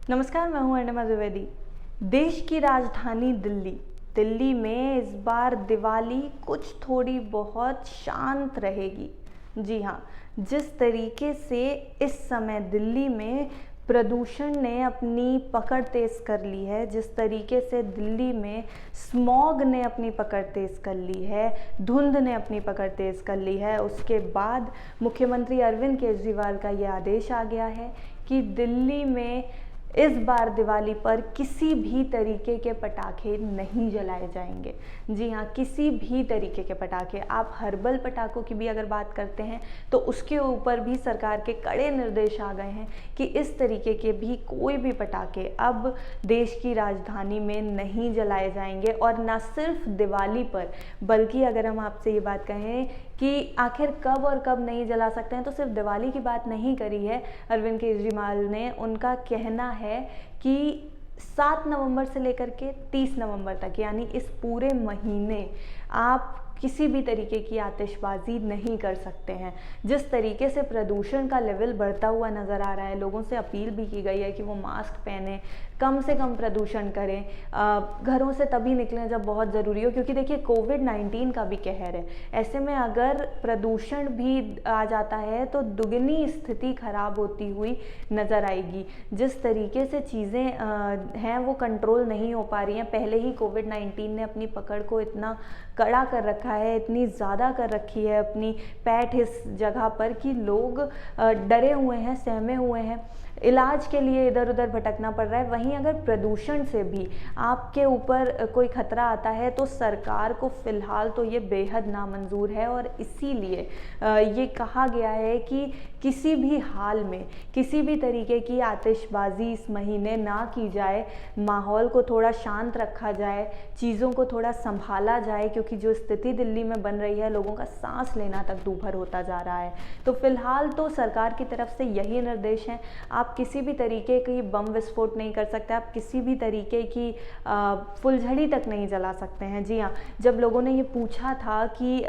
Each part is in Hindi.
नमस्कार, मैं हूं अर्णिमा द्विवेदी। देश की राजधानी दिल्ली में इस बार दिवाली कुछ थोड़ी बहुत शांत रहेगी। जी हाँ, जिस तरीके से इस समय दिल्ली में प्रदूषण ने अपनी पकड़ तेज कर ली है, जिस तरीके से दिल्ली में स्मॉग ने अपनी पकड़ तेज कर ली है, धुंध ने अपनी पकड़ तेज कर ली है, उसके बाद मुख्यमंत्री अरविंद केजरीवाल का ये आदेश आ गया है कि दिल्ली में इस बार दिवाली पर किसी भी तरीके के पटाखे नहीं जलाए जाएंगे। जी हाँ, किसी भी तरीके के पटाखे। आप हर्बल पटाखों की भी अगर बात करते हैं तो उसके ऊपर भी सरकार के कड़े निर्देश आ गए हैं कि इस तरीके के भी कोई भी पटाखे अब देश की राजधानी में नहीं जलाए जाएंगे। और ना सिर्फ दिवाली पर, बल्कि अगर हम आपसे ये बात कहें कि आखिर कब और कब नहीं जला सकते हैं, तो सिर्फ दिवाली की बात नहीं करी है अरविंद केजरीवाल ने। उनका कहना है कि 7 नवंबर से लेकर के 30 नवंबर तक, यानी इस पूरे महीने आप किसी भी तरीके की आतिशबाजी नहीं कर सकते हैं। जिस तरीके से प्रदूषण का लेवल बढ़ता हुआ नज़र आ रहा है, लोगों से अपील भी की गई है कि वो मास्क पहने, कम से कम प्रदूषण करें, घरों से तभी निकलें जब बहुत ज़रूरी हो, क्योंकि देखिए कोविड-19 का भी कहर है। ऐसे में अगर प्रदूषण भी आ जाता है तो दुगनी स्थिति खराब होती हुई नज़र आएगी। जिस तरीके से चीज़ें हैं वो कंट्रोल नहीं हो पा रही हैं। पहले ही कोविड-19 ने अपनी पकड़ को इतना कड़ा कर रखा है, इतनी ज़्यादा कर रखी है अपनी पैठ इस जगह पर कि लोग डरे हुए हैं, सहमे हुए हैं, इलाज के लिए इधर उधर भटकना पड़ रहा है। वहीं अगर प्रदूषण से भी आपके ऊपर कोई खतरा आता है तो सरकार को फ़िलहाल तो ये बेहद नामंजूर है। और इसीलिए ये कहा गया है कि किसी भी हाल में किसी भी तरीके की आतिशबाजी इस महीने ना की जाए, माहौल को थोड़ा शांत रखा जाए, चीज़ों को थोड़ा संभाला जाए, क्योंकि जो स्थिति दिल्ली में बन रही है, लोगों का सांस लेना तक दूभर होता जा रहा है। तो फिलहाल तो सरकार की तरफ से यही निर्देश हैं। आप किसी भी तरीके की बम विस्फोट नहीं कर सकते, आप किसी भी तरीके की फुलझड़ी तक नहीं जला सकते हैं। जी हाँ, जब लोगों ने ये पूछा था कि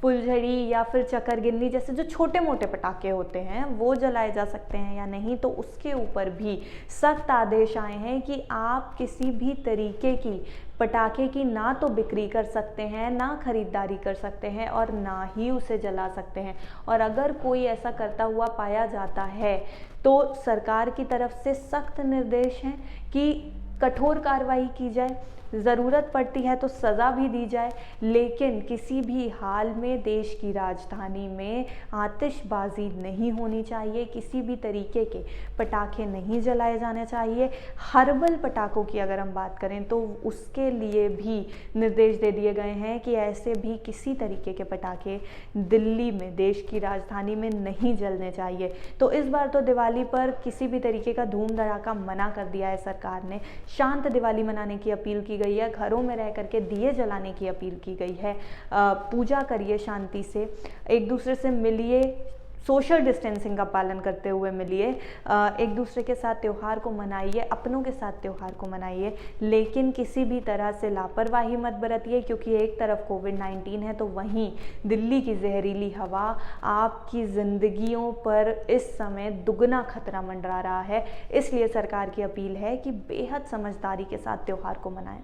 फुलझड़ी या फिर चक्करगिन्नी जैसे जो छोटे मोटे पटाखे होते हैं वो जलाए जा सकते हैं या नहीं, तो उसके ऊपर भी सख्त आदेश आए हैं कि आप किसी भी तरीके की पटाखे की ना तो बिक्री कर सकते हैं, ना खरीदारी कर सकते हैं और ना ही उसे जला सकते हैं। और अगर कोई ऐसा करता हुआ पाया जाता है तो सरकार की तरफ से सख्त निर्देश हैं कि कठोर कार्रवाई की जाए, ज़रूरत पड़ती है तो सज़ा भी दी जाए, लेकिन किसी भी हाल में देश की राजधानी में आतिशबाजी नहीं होनी चाहिए, किसी भी तरीके के पटाखे नहीं जलाए जाने चाहिए। हर्बल पटाखों की अगर हम बात करें तो उसके लिए भी निर्देश दे दिए गए हैं कि ऐसे भी किसी तरीके के पटाखे दिल्ली में, देश की राजधानी में नहीं जलने चाहिए। तो इस बार तो दिवाली पर किसी भी तरीके का धूम धड़ाका मना कर दिया है सरकार ने। शांत दिवाली मनाने की अपील की गई है, घरों में रह करके दिए जलाने की अपील की गई है। पूजा करिए शांति से, एक दूसरे से मिलिए, सोशल डिस्टेंसिंग का पालन करते हुए मिलिए, एक दूसरे के साथ त्यौहार को मनाइए, अपनों के साथ त्यौहार को मनाइए, लेकिन किसी भी तरह से लापरवाही मत बरतिए, क्योंकि एक तरफ कोविड-19 है तो वहीं दिल्ली की जहरीली हवा आपकी ज़िंदगियों पर इस समय दुगना खतरा मंडरा रहा है। इसलिए सरकार की अपील है कि बेहद समझदारी के साथ त्यौहार को मनाएं।